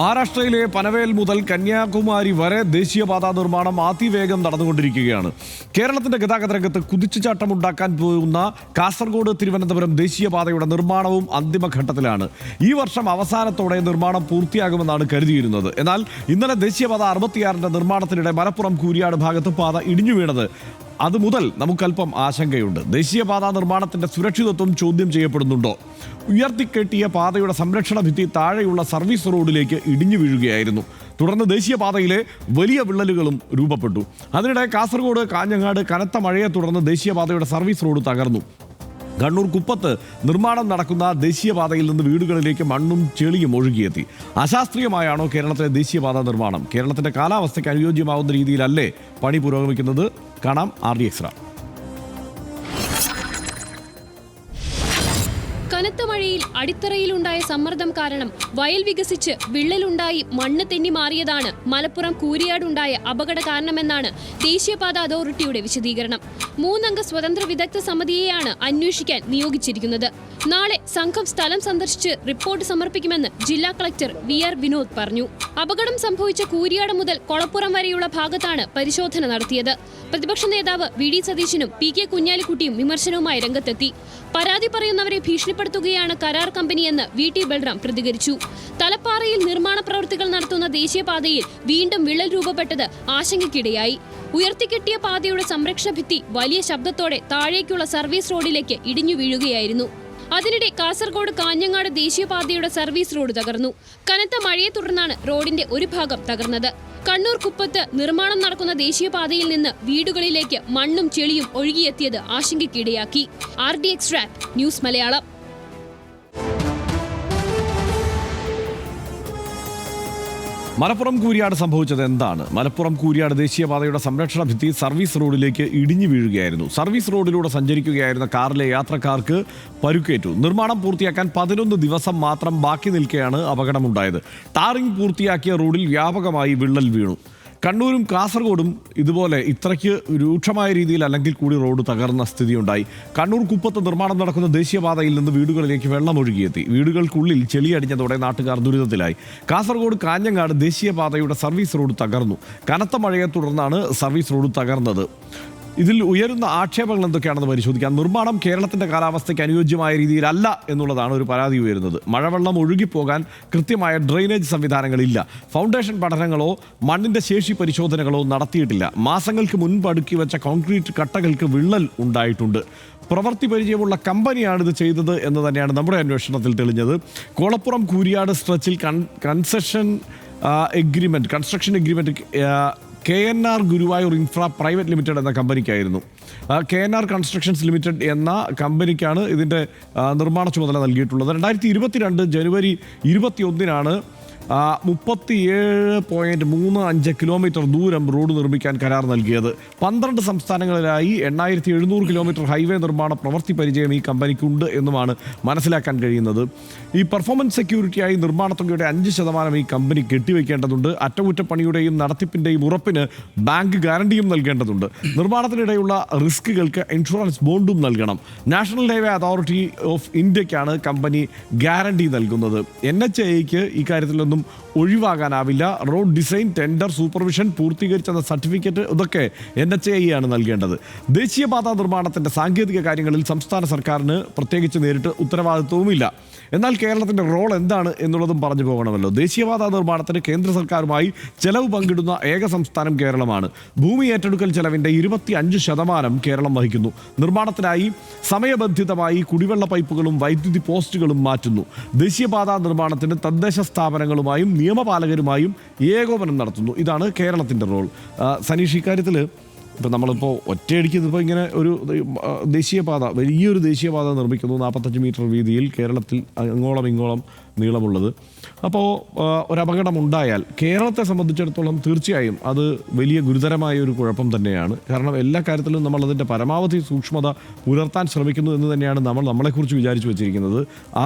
മഹാരാഷ്ട്രയിലെ പനവേൽ മുതൽ കന്യാകുമാരി വരെ ദേശീയപാതാ നിർമ്മാണം അതിവേഗം നടന്നുകൊണ്ടിരിക്കുകയാണ്. കേരളത്തിന്റെ ഗതാഗത രംഗത്ത് കുതിച്ചുചാട്ടമുണ്ടാക്കാൻ പോകുന്ന കാസർഗോഡ് തിരുവനന്തപുരം ദേശീയപാതയുടെ നിർമ്മാണവും അന്തിമഘട്ടത്തിലാണ്. ഈ വർഷം അവസാനത്തോടെ നിർമ്മാണം പൂർത്തിയാകുമെന്നാണ് കരുതിയിരുന്നത്. എന്നാൽ ഇന്നലെ ദേശീയപാത 66 നിർമ്മാണത്തിനിടെ മലപ്പുറം കൂരിയാട് ഭാഗത്ത് പാത ഇടിഞ്ഞു വീണത് അതുമുതൽ നമുക്കല്പം ആശങ്കയുണ്ട്. ദേശീയപാതാ നിർമ്മാണത്തിന്റെ സുരക്ഷിതത്വം ചോദ്യം ചെയ്യപ്പെടുന്നുണ്ടോ? ഉയർത്തിക്കെട്ടിയ പാതയുടെ സംരക്ഷണ ഭിത്തി താഴെയുള്ള സർവീസ് റോഡിലേക്ക് ഇടിഞ്ഞു വീഴുകയായിരുന്നു. തുടർന്ന് ദേശീയപാതയിലെ വലിയ വിള്ളലുകളും രൂപപ്പെട്ടു. അതിനിടെ കാസർഗോഡ് കാഞ്ഞങ്ങാട് കനത്ത മഴയെ തുടർന്ന് ദേശീയപാതയുടെ സർവീസ് റോഡ് തകർന്നു. കണ്ണൂർ കുപ്പത്ത് നിർമ്മാണം നടക്കുന്ന ദേശീയപാതയിൽ നിന്ന് വീടുകളിലേക്ക് മണ്ണും ചെളിയും ഒഴുകിയെത്തി. അശാസ്ത്രീയമായാണോ കേരളത്തിലെ ദേശീയപാത നിർമ്മാണം? കേരളത്തിന്റെ കാലാവസ്ഥയ്ക്ക് അനുയോജ്യമാവുന്ന രീതിയിലല്ലേ പണി പുരോഗമിക്കുന്നത്? കാണാം RDX. കനത്ത മഴയിൽ അടിത്തറയിലുണ്ടായ സമ്മർദ്ദം കാരണം വയൽ വികസിച്ച് വിള്ളലുണ്ടായി മണ്ണ് തെന്നി മാറിയതാണ് മലപ്പുറം കൂരിയാടുണ്ടായ അപകട കാരണമെന്നാണ് ദേശീയപാത അതോറിറ്റിയുടെ വിശദീകരണം. 3 അംഗ സ്വതന്ത്ര വിദഗ്ധ സമിതിയെയാണ് അന്വേഷിക്കാൻ നിയോഗിച്ചിരിക്കുന്നത്. നാളെ സംഘം സ്ഥലം സന്ദർശിച്ച് റിപ്പോർട്ട് സമർപ്പിക്കുമെന്ന് ജില്ലാ കളക്ടർ VR വിനോദ് പറഞ്ഞു. അപകടം സംഭവിച്ച കൂരിയാട് മുതൽ കൊളപ്പുറം വരെയുള്ള ഭാഗത്താണ് പരിശോധന നടത്തിയത്. പ്രതിപക്ഷ നേതാവ് VD സതീശനും PK കുഞ്ഞാലിക്കുട്ടിയും വിമർശനവുമായി രംഗത്തെത്തി. പരാതി പറയുന്നവരെ ഭീഷണിപ്പെടുത്തുകയാണ് കരാർ കമ്പനിയെന്ന് VT ബൽറാം പ്രതികരിച്ചു. തലപ്പാറയിൽ നിർമ്മാണ പ്രവൃത്തികൾ നടത്തുന്ന ദേശീയപാതയിൽ വീണ്ടും വിള്ളൽ രൂപപ്പെട്ടത് ആശങ്കയ്ക്കിടയായി. ഉയർത്തിക്കെട്ടിയ പാതയുടെ സംരക്ഷണ ഭിത്തി വലിയ ശബ്ദത്തോടെ താഴേക്കുള്ള സർവീസ് റോഡിലേക്ക് ഇടിഞ്ഞു വീഴുകയായിരുന്നു. അതിനിടെ കാസർഗോഡ് കാഞ്ഞങ്ങാട് ദേശീയപാതയുടെ സർവീസ് റോഡ് തകർന്നു. കനത്ത മഴയെ തുടർന്നാണ് റോഡിന്റെ ഒരു ഭാഗം തകർന്നത്. കണ്ണൂർ കുപ്പത്ത് നിർമ്മാണം നടക്കുന്ന ദേശീയപാതയിൽ നിന്ന് വീടുകളിലേക്ക് മണ്ണും ചെളിയും ഒഴുകിയെത്തിയത് ആശങ്കയ്ക്കിടയാക്കി. RDX News Malayalam. മലപ്പുറം കൂരിയാട് സംഭവിച്ചത് എന്താണ്? മലപ്പുറം കൂരിയാട് ദേശീയപാതയുടെ സംരക്ഷണ ഭിത്തി സർവീസ് റോഡിലേക്ക് ഇടിഞ്ഞു വീഴുകയായിരുന്നു. സർവീസ് റോഡിലൂടെ സഞ്ചരിക്കുകയായിരുന്ന കാറിലെ യാത്രക്കാർക്ക് പരുക്കേറ്റു. നിർമ്മാണം പൂർത്തിയാക്കാൻ 11 ദിവസം മാത്രം ബാക്കി നിൽക്കെയാണ് അപകടമുണ്ടായത്. ടാറിംഗ് പൂർത്തിയാക്കിയ റോഡിൽ വ്യാപകമായി വിള്ളൽ വീണു. കണ്ണൂരും കാസർഗോഡും ഇതുപോലെ ഇത്രയ്ക്ക് രൂക്ഷമായ രീതിയിൽ അല്ലെങ്കിൽ കൂടി റോഡ് തകർന്ന സ്ഥിതിയുണ്ടായി. കണ്ണൂർ കുപ്പത്ത് നിർമ്മാണം നടക്കുന്ന ദേശീയപാതയിൽ നിന്ന് വീടുകളിലേക്ക് വെള്ളം ഒഴുകിയെത്തി. വീടുകൾക്കുള്ളിൽ ചെളിയടിഞ്ഞതോടെ നാട്ടുകാർ ദുരിതത്തിലായി. കാസർഗോഡ് കാഞ്ഞങ്ങാട് ദേശീയപാതയുടെ സർവീസ് റോഡ് തകർന്നു. കനത്ത മഴയെ തുടർന്നാണ് സർവീസ് റോഡ് തകർന്നത്. ഇതിൽ ഉയരുന്ന ആക്ഷേപങ്ങൾ എന്തൊക്കെയാണെന്ന് പരിശോധിക്കാം. നിർമ്മാണം കേരളത്തിൻ്റെ കാലാവസ്ഥയ്ക്ക് അനുയോജ്യമായ രീതിയിലല്ല എന്നുള്ളതാണ് ഒരു പരാതി ഉയരുന്നത്. മഴവെള്ളം ഒഴുകിപ്പോകാൻ കൃത്യമായ ഡ്രെയിനേജ് സംവിധാനങ്ങളില്ല. ഫൗണ്ടേഷൻ പഠനങ്ങളോ മണ്ണിൻ്റെ ശേഷി പരിശോധനകളോ നടത്തിയിട്ടില്ല. മാസങ്ങൾക്ക് മുൻപ് അടുക്കി വെച്ച കോൺക്രീറ്റ് കട്ടകൾക്ക് വിള്ളൽ ഉണ്ടായിട്ടുണ്ട്. പ്രവൃത്തി പരിചയമുള്ള കമ്പനിയാണിത് ചെയ്തത് എന്ന് തന്നെയാണ് നമ്മുടെ അന്വേഷണത്തിൽ തെളിഞ്ഞത്. കോളപ്പുറം കൂരിയാട് സ്ട്രെച്ചിൽ construction agreement KNR Guruvayur Infra Private Limited എന്ന കമ്പനിക്കായിരുന്നു. KNR കൺസ്ട്രക്ഷൻസ് ലിമിറ്റഡ് എന്ന കമ്പനിക്കാണ് ഇതിൻ്റെ നിർമ്മാണ ചുമതല നൽകിയിട്ടുള്ളത്. 2022 ജനുവരി 21 37.35 കിലോമീറ്റർ ദൂരം റോഡ് നിർമ്മിക്കാൻ കരാർ നൽകിയത്. 12 സംസ്ഥാനങ്ങളിലായി 8700 കിലോമീറ്റർ ഹൈവേ നിർമ്മാണ പ്രവൃത്തി പരിചയം ഈ കമ്പനിക്കുണ്ട് എന്നുമാണ് മനസ്സിലാക്കാൻ കഴിയുന്നത്. ഈ പെർഫോമൻസ് സെക്യൂരിറ്റിയായി നിർമ്മാണ തുകയുടെ 5% ഈ കമ്പനി കെട്ടിവെക്കേണ്ടതുണ്ട്. അറ്റകുറ്റപ്പണിയുടെയും നടത്തിപ്പിൻ്റെയും ഉറപ്പിന് ബാങ്ക് ഗ്യാരണ്ടിയും നൽകേണ്ടതുണ്ട്. നിർമ്മാണത്തിനിടെയുള്ള റിസ്ക്കുകൾക്ക് ഇൻഷുറൻസ് ബോണ്ടും നൽകണം. നാഷണൽ ഹൈവേ അതോറിറ്റി ഓഫ് ഇന്ത്യക്കാണ് കമ്പനി ഗ്യാരണ്ടി നൽകുന്നത്. NHAIക്ക് ഇക്കാര്യത്തിലൊന്നും ഒഴിവാകാനാവില്ല. റോഡ് ഡിസൈൻ, ടെൻഡർ, സൂപ്പർവിഷൻ, പൂർത്തീകരിച്ചെന്ന സർട്ടിഫിക്കറ്റ് ഇതൊക്കെ NHAI ആണ് നൽകേണ്ടത്. ദേശീയപാതാ നിർമ്മാണത്തിൻ്റെ സാങ്കേതിക കാര്യങ്ങളിൽ സംസ്ഥാന സർക്കാരിന് പ്രത്യേകിച്ച് നേരിട്ട് ഉത്തരവാദിത്വവുമില്ല. എന്നാൽ കേരളത്തിൻ്റെ റോൾ എന്താണ് എന്നുള്ളതും പറഞ്ഞു പോകണമല്ലോ. ദേശീയപാതാ നിർമ്മാണത്തിന് കേന്ദ്ര സർക്കാരുമായി ചെലവ് പങ്കിടുന്ന ഏക സംസ്ഥാനം കേരളമാണ്. ഭൂമി ഏറ്റെടുക്കൽ ചെലവിൻ്റെ 25% കേരളം വഹിക്കുന്നു. നിർമ്മാണത്തിനായി സമയബന്ധിതമായി കുടിവെള്ള പൈപ്പുകളും വൈദ്യുതി പോസ്റ്റുകളും മാറ്റുന്നു. ദേശീയപാതാ നിർമ്മാണത്തിന് തദ്ദേശ സ്ഥാപനങ്ങളുമായും നിയമപാലകരുമായും ഏകോപനം നടത്തുന്നു. ഇതാണ് കേരളത്തിൻ്റെ റോൾ. സനീഷ്, ഇക്കാര്യത്തിൽ ഇപ്പം നമ്മളിപ്പോൾ ഒറ്റയടിക്ക് ഇതിപ്പോൾ ഇങ്ങനെ ഒരു ദേശീയപാത, വലിയൊരു ദേശീയപാത നിർമ്മിക്കുന്നു, 45 മീറ്റർ വീതിയിൽ, കേരളത്തിൽ അങ്ങോളം ഇങ്ങോളം നീളമുള്ളത്. അപ്പോൾ ഒരപകടം ഉണ്ടായാൽ കേരളത്തെ സംബന്ധിച്ചിടത്തോളം തീർച്ചയായും അത് വലിയ ഗുരുതരമായ ഒരു കുഴപ്പം തന്നെയാണ്. കാരണം എല്ലാ കാര്യത്തിലും നമ്മളതിൻ്റെ പരമാവധി സൂക്ഷ്മത പുലർത്താൻ ശ്രമിക്കുന്നു എന്ന് തന്നെയാണ് നമ്മളെക്കുറിച്ച് വിചാരിച്ചു വെച്ചിരിക്കുന്നത്.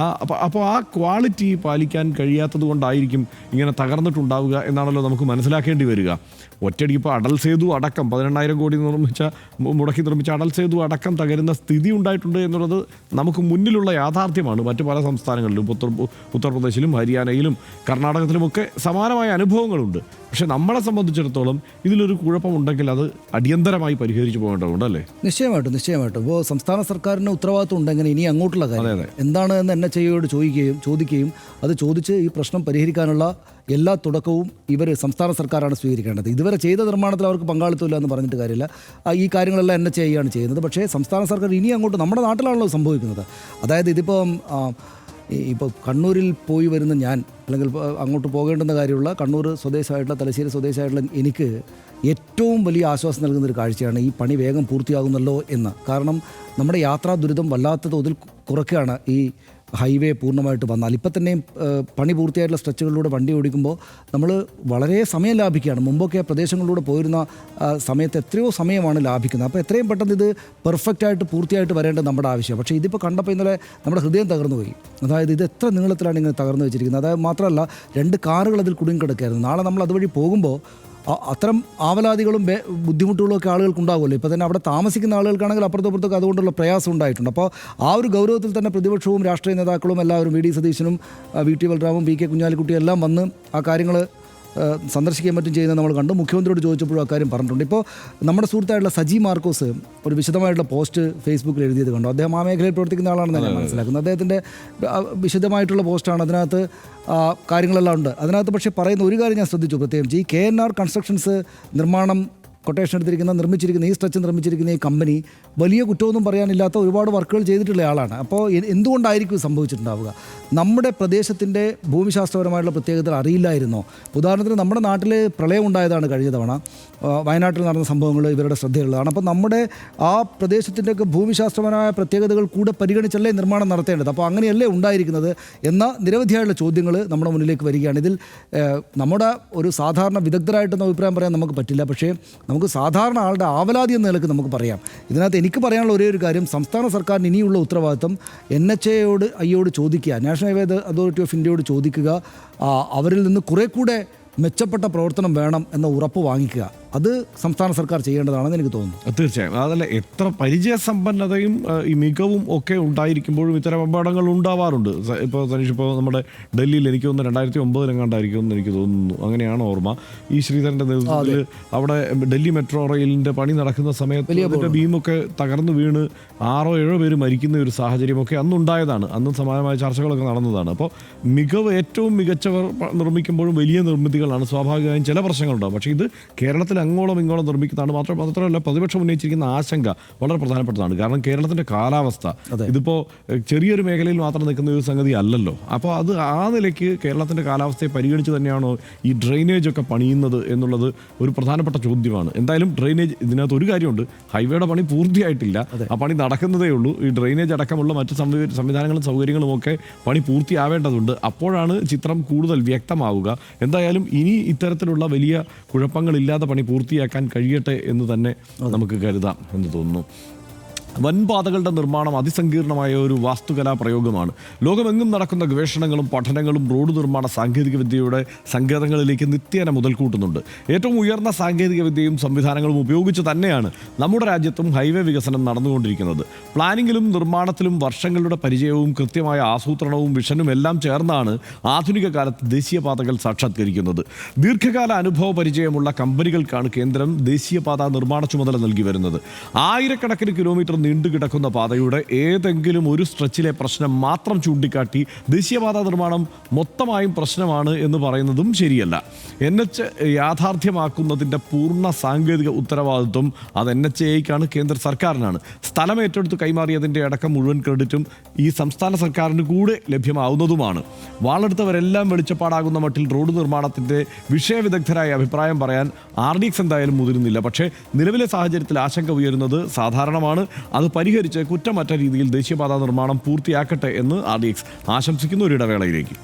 അപ്പോൾ ആ ക്വാളിറ്റി പാലിക്കാൻ കഴിയാത്തത് കൊണ്ടായിരിക്കും ഇങ്ങനെ തകർന്നിട്ടുണ്ടാവുക എന്നാണല്ലോ നമുക്ക് മനസ്സിലാക്കേണ്ടി വരിക. ഒറ്റയടിക്ക് ഇപ്പോൾ അടൽ സേതു അടക്കം 18,000 കോടി മുടക്കി നിർമ്മിച്ച അടൽ സേതു അടക്കം തകരുന്ന സ്ഥിതി ഉണ്ടായിട്ടുണ്ട് എന്നുള്ളത് നമുക്ക് മുന്നിലുള്ള യാഥാർത്ഥ്യമാണ്. മറ്റു പല സംസ്ഥാനങ്ങളിലും ഉത്തർപ്രദേശിലും ഹരിയാനയിലും കർണാടകത്തിലുമൊക്കെ സമാനമായ അനുഭവങ്ങളുണ്ട്. പക്ഷെ നമ്മളെ സംബന്ധിച്ചിടത്തോളം ഇതിലൊരു കുഴപ്പമുണ്ടെങ്കിൽ അത് അടിയന്തരമായി പരിഹരിച്ചു പോകേണ്ടതുണ്ട് അല്ലേ? നിശ്ചയമായിട്ടും. ഇപ്പോൾ സംസ്ഥാന സർക്കാരിന് ഉത്തരവാദിത്വം ഉണ്ടെങ്കിൽ ഇനി അങ്ങോട്ടുള്ള കാര്യം എന്താണ് എന്ന് NHAIയോട് ചോദിക്കുകയും അത് ചോദിച്ച് ഈ പ്രശ്നം പരിഹരിക്കാനുള്ള എല്ലാ തുടക്കവും ഇവർ സംസ്ഥാന സർക്കാരാണ് സ്വീകരിക്കേണ്ടത്. ഇതുവരെ ചെയ്ത നിർമ്മാണത്തിൽ അവർക്ക് പങ്കാളിത്തമില്ല എന്ന് പറഞ്ഞിട്ട് കാര്യമില്ല. ഈ കാര്യങ്ങളെല്ലാം NHAI ആണ് ചെയ്യുന്നത്. പക്ഷേ സംസ്ഥാന സർക്കാർ ഇനി അങ്ങോട്ട് നമ്മുടെ നാട്ടിലാണല്ലോ സംഭവിക്കുന്നത്. അതായത് ഇപ്പോൾ കണ്ണൂരിൽ പോയി വരുന്ന ഞാൻ, അല്ലെങ്കിൽ അങ്ങോട്ട് പോകേണ്ടുന്ന കാര്യമുള്ള കണ്ണൂർ സ്വദേശമായിട്ടുള്ള തലശ്ശേരി സ്വദേശമായിട്ടുള്ള എനിക്ക് ഏറ്റവും വലിയ ആശ്വാസം നൽകുന്നൊരു കാഴ്ചയാണ് ഈ പണി വേഗം പൂർത്തിയാകുന്നല്ലോ എന്ന്. കാരണം നമ്മുടെ യാത്രാ ദുരിതം വല്ലാത്ത തോതിൽ കുറയ്ക്കുകയാണ് ഈ ഹൈവേ പൂർണ്ണമായിട്ട് വന്നാൽ. ഇപ്പം തന്നെയും പണി പൂർത്തിയായിട്ടുള്ള സ്ട്രെച്ചുകളിലൂടെ വണ്ടി ഓടിക്കുമ്പോൾ നമ്മൾ വളരെ സമയം ലാഭിക്കുകയാണ്. മുമ്പൊക്കെ പ്രദേശങ്ങളിലൂടെ പോയിരുന്ന സമയത്ത് എത്രയോ സമയമാണ് ലാഭിക്കുന്നത്. അപ്പോൾ എത്രയും പെട്ടെന്ന് ഇത് പെർഫെക്റ്റായിട്ട് പൂർത്തിയായിട്ട് വരേണ്ടത് നമ്മുടെ ആവശ്യമാണ്. പക്ഷേ ഇതിപ്പോൾ കണ്ടപ്പോൾ ഇന്നലെ നമ്മുടെ ഹൃദയം തകർന്നു പോയി. അതായത് ഇത് എത്ര നീളത്തിലാണ് ഇങ്ങനെ തകർന്നു വെച്ചിരിക്കുന്നത്. അതായത് മാത്രമല്ല 2 കാറുകൾ അതിൽ കുടുങ്ങിക്കിടക്കുകയായിരുന്നു. നാളെ നമ്മൾ അതുവഴി പോകുമ്പോൾ അത്തരം ആവലാതികളും ബുദ്ധിമുട്ടുകളും ഒക്കെ ആളുകൾക്കുണ്ടാകുമല്ലോ. ഇപ്പോൾ തന്നെ അവിടെ താമസിക്കുന്ന ആളുകൾക്കാണെങ്കിൽ അപ്പുറത്തൊക്കെ അതുകൊണ്ടുള്ള പ്രയാസം ഉണ്ടായിട്ടുണ്ട്. അപ്പോൾ ആ ഒരു ഗൗരവത്തിൽ തന്നെ പ്രതിപക്ഷവും രാഷ്ട്രീയ നേതാക്കളും എല്ലാവരും VD സതീശനും VT ബലറാമും PK കുഞ്ഞാലിക്കുട്ടിയും എല്ലാം വന്ന് ആ കാര്യങ്ങൾ സന്ദർശിക്കാൻ മറ്റും ചെയ്യുന്നത് നമ്മൾ കണ്ടു. മുഖ്യമന്ത്രിയോട് ചോദിച്ചപ്പോഴും അക്കാര്യം പറഞ്ഞിട്ടുണ്ട്. ഇപ്പോൾ നമ്മുടെ സുഹൃത്തായിട്ടുള്ള സജി മാർക്കോസ് ഒരു വിശദമായിട്ടുള്ള പോസ്റ്റ് ഫേസ്ബുക്കിൽ എഴുതിയത് കണ്ടു. അദ്ദേഹം ആ മേഖലയിൽ പ്രവർത്തിക്കുന്ന ആളാണെന്ന് ഞാൻ മനസ്സിലാക്കുന്നത്. അദ്ദേഹത്തിൻ്റെ വിശദമായിട്ടുള്ള പോസ്റ്റാണ്. അതിനകത്ത് കാര്യങ്ങളെല്ലാം ഉണ്ട്. അതിനകത്ത് പക്ഷേ പറയുന്ന ഒരു കാര്യം ഞാൻ ശ്രദ്ധിച്ചു പ്രത്യേകിച്ച്, ഈ KNR കൺസ്ട്രക്ഷൻസ് നിർമ്മിച്ചിരിക്കുന്ന ഈ സ്ട്രെച്ച് നിർമ്മിച്ചിരിക്കുന്ന ഈ കമ്പനി വലിയ കുറ്റമൊന്നും പറയാനില്ലാത്ത ഒരുപാട് വർക്കുകൾ ചെയ്തിട്ടുള്ള ആളാണ്. അപ്പോൾ എന്തുകൊണ്ടായിരിക്കും സംഭവിച്ചിട്ടുണ്ടാവുക? നമ്മുടെ പ്രദേശത്തിൻ്റെ ഭൂമിശാസ്ത്രപരമായിട്ടുള്ള പ്രത്യേകതകൾ അറിയില്ലായിരുന്നോ? ഉദാഹരണത്തിന് നമ്മുടെ നാട്ടിൽ പ്രളയം ഉണ്ടായതാണ് കഴിഞ്ഞ തവണ. വയനാട്ടിൽ നടന്ന സംഭവങ്ങൾ ഇവരുടെ ശ്രദ്ധയുള്ളതാണ്. അപ്പോൾ നമ്മുടെ ആ പ്രദേശത്തിൻ്റെയൊക്കെ ഭൂമിശാസ്ത്രപരമായ പ്രത്യേകതകൾ കൂടെ പരിഗണിച്ചല്ലേ നിർമ്മാണം നടത്തേണ്ടത്. അപ്പോൾ അങ്ങനെയല്ലേ ഉണ്ടായിരിക്കുന്നത് എന്ന നിരവധിയായുള്ള ചോദ്യങ്ങൾ നമ്മുടെ മുന്നിലേക്ക് വരികയാണ്. ഇതിൽ നമ്മുടെ ഒരു സാധാരണ വിദഗ്ധരായിട്ടൊന്നും അഭിപ്രായം പറയാൻ നമുക്ക് പറ്റില്ല. പക്ഷേ നമുക്ക് സാധാരണ ആളുടെ ആവലാതി എന്ന നിലക്ക് നമുക്ക് പറയാം. ഇതിനകത്ത് എനിക്ക് പറയാനുള്ള ഒരേ ഒരു കാര്യം, സംസ്ഥാന സർക്കാരിന് ഇനിയുള്ള ഉത്തരവാദിത്വം NHAIയോട് ചോദിക്കുക, നാഷണൽ ഹൈവേ അതോറിറ്റി ഓഫ് ഇന്ത്യയോട് ചോദിക്കുക. അവരിൽ നിന്ന് കുറേ കൂടെ മെച്ചപ്പെട്ട പ്രവർത്തനം വേണം എന്ന ഉറപ്പ് വാങ്ങിക്കുക. അത് സംസ്ഥാന സർക്കാർ ചെയ്യേണ്ടതാണെന്ന് എനിക്ക് തോന്നുന്നു. തീർച്ചയായും. അതല്ല, എത്ര പരിചയസമ്പന്നതയും ഈ മികവും ഒക്കെ ഉണ്ടായിരിക്കുമ്പോഴും ഇത്തരം അപകടങ്ങൾ ഉണ്ടാവാറുണ്ട്. ഇപ്പോൾ തനിഷ്, ഇപ്പോൾ നമ്മുടെ ഡൽഹിയിൽ എനിക്ക് തോന്നുന്നു 2009 എന്ന് എനിക്ക് തോന്നുന്നു, അങ്ങനെയാണ് ഓർമ്മ. ഈ ശ്രീധരൻ്റെ നേതൃത്വത്തിൽ അവിടെ ഡൽഹി മെട്രോ റെയിലിൻ്റെ പണി നടക്കുന്ന സമയത്ത് അതിൻ്റെ ബീമൊക്കെ തകർന്നു വീണ് 6-7 പേര് മരിക്കുന്ന ഒരു സാഹചര്യമൊക്കെ അന്നുണ്ടായതാണ്. അന്നും സമാനമായ ചർച്ചകളൊക്കെ നടന്നതാണ്. അപ്പോൾ മികവ് ഏറ്റവും മികച്ചവർ നിർമ്മിക്കുമ്പോഴും വലിയ നിർമ്മിതികളാണ്. സ്വാഭാവികമായും ചില പ്രശ്നങ്ങളുണ്ടാകും. പക്ഷേ ഇത് കേരളത്തിൽ അങ്ങോളം ഇങ്ങോളം നിർമ്മിക്കുന്നതാണ്. മാത്രമല്ല പ്രതിപക്ഷം ഉന്നയിച്ചിരിക്കുന്ന ആശങ്ക വളരെ പ്രധാനപ്പെട്ടതാണ്. കാരണം കേരളത്തിൻ്റെ കാലാവസ്ഥ ഇതിപ്പോൾ ചെറിയൊരു മേഖലയിൽ മാത്രം നിൽക്കുന്ന ഒരു സംഗതി അല്ലല്ലോ. അപ്പോൾ അത് ആ നിലയ്ക്ക് കേരളത്തിൻ്റെ കാലാവസ്ഥയെ പരിഗണിച്ച് തന്നെയാണോ ഈ ഡ്രെയിനേജ് ഒക്കെ പണിയുന്നത് എന്നുള്ളത് ഒരു പ്രധാനപ്പെട്ട ചോദ്യമാണ്. എന്തായാലും ഡ്രെയിനേജ്, ഇതിനകത്ത് ഒരു കാര്യമുണ്ട്, ഹൈവേയുടെ പണി പൂർത്തിയായിട്ടില്ല, ആ പണി നടക്കുന്നതേ ഉള്ളൂ. ഈ ഡ്രെയിനേജ് അടക്കമുള്ള മറ്റ് സംവിധാനങ്ങളും സൗകര്യങ്ങളും ഒക്കെ പണി പൂർത്തിയാവേണ്ടതുണ്ട്. അപ്പോഴാണ് ചിത്രം കൂടുതൽ വ്യക്തമാവുക. എന്തായാലും ഇനി ഇത്തരത്തിലുള്ള വലിയ കുഴപ്പങ്ങളില്ലാതെ പണി പൂർത്തിയാക്കാൻ കഴിയട്ടെ എന്ന് തന്നെ നമുക്ക് കരുതാം എന്ന് തോന്നുന്നു. വൻപാതകളുടെ നിർമ്മാണം അതിസങ്കീർണമായ ഒരു വാസ്തുകലാ പ്രയോഗമാണ്. ലോകമെങ്ങും നടക്കുന്ന ഗവേഷണങ്ങളും പഠനങ്ങളും റോഡ് നിർമ്മാണ സാങ്കേതികവിദ്യയുടെ സങ്കേതങ്ങളിലേക്ക് നിത്യേന മുതൽക്കൂട്ടുന്നുണ്ട്. ഏറ്റവും ഉയർന്ന സാങ്കേതികവിദ്യയും സംവിധാനങ്ങളും ഉപയോഗിച്ച് തന്നെയാണ് നമ്മുടെ രാജ്യത്തും ഹൈവേ വികസനം നടന്നുകൊണ്ടിരിക്കുന്നത്. പ്ലാനിങ്ങിലും നിർമ്മാണത്തിലും വർഷങ്ങളുടെ പരിചയവും കൃത്യമായ ആസൂത്രണവും വിഷനും എല്ലാം ചേർന്നാണ് ആധുനിക കാലത്ത് ദേശീയപാതകൾ സാക്ഷാത്കരിക്കുന്നത്. ദീർഘകാല അനുഭവ പരിചയമുള്ള കമ്പനികൾക്കാണ് കേന്ദ്രം ദേശീയപാത നിർമ്മാണ ചുമതല നൽകി വരുന്നത്. ആയിരക്കണക്കിന് കിലോമീറ്റർ നീണ്ടുകിടക്കുന്ന പാതയുടെ ഏതെങ്കിലും ഒരു സ്ട്രെച്ചിലെ പ്രശ്നം മാത്രം ചൂണ്ടിക്കാട്ടി ദേശീയപാത നിർമ്മാണം മൊത്തമായും പ്രശ്നമാണ് എന്ന് പറയുന്നതും ശരിയല്ല. NH യാഥാർത്ഥ്യമാക്കുന്നതിൻ്റെ പൂർണ്ണ സാങ്കേതിക ഉത്തരവാദിത്വം അത് NHAIക്കാണ്, കേന്ദ്ര സർക്കാരിനാണ്. സ്ഥലം ഏറ്റെടുത്ത് കൈമാറിയതിൻ്റെ അടക്കം മുഴുവൻ ക്രെഡിറ്റും ഈ സംസ്ഥാന സർക്കാരിന് കൂടെ ലഭ്യമാവുന്നതുമാണ്. വാളെടുത്തവരെല്ലാം വെളിച്ചപ്പാടാകുന്ന മട്ടിൽ റോഡ് നിർമ്മാണത്തിൻ്റെ വിഷയവിദഗ്ധരായ അഭിപ്രായം പറയാൻ RDX എന്തായാലും മുതിരുന്നില്ല. പക്ഷേ നിലവിലെ സാഹചര്യത്തിൽ ആശങ്ക ഉയരുന്നത് സാധാരണമാണ്. അത് പരിഹരിച്ച് കുറ്റമറ്റ രീതിയിൽ ദേശീയപാത നിർമ്മാണം പൂർത്തിയാക്കട്ടെ എന്ന് RDX ആശംസിക്കുന്ന ഒരു ഇടവേളയിലേക്ക്.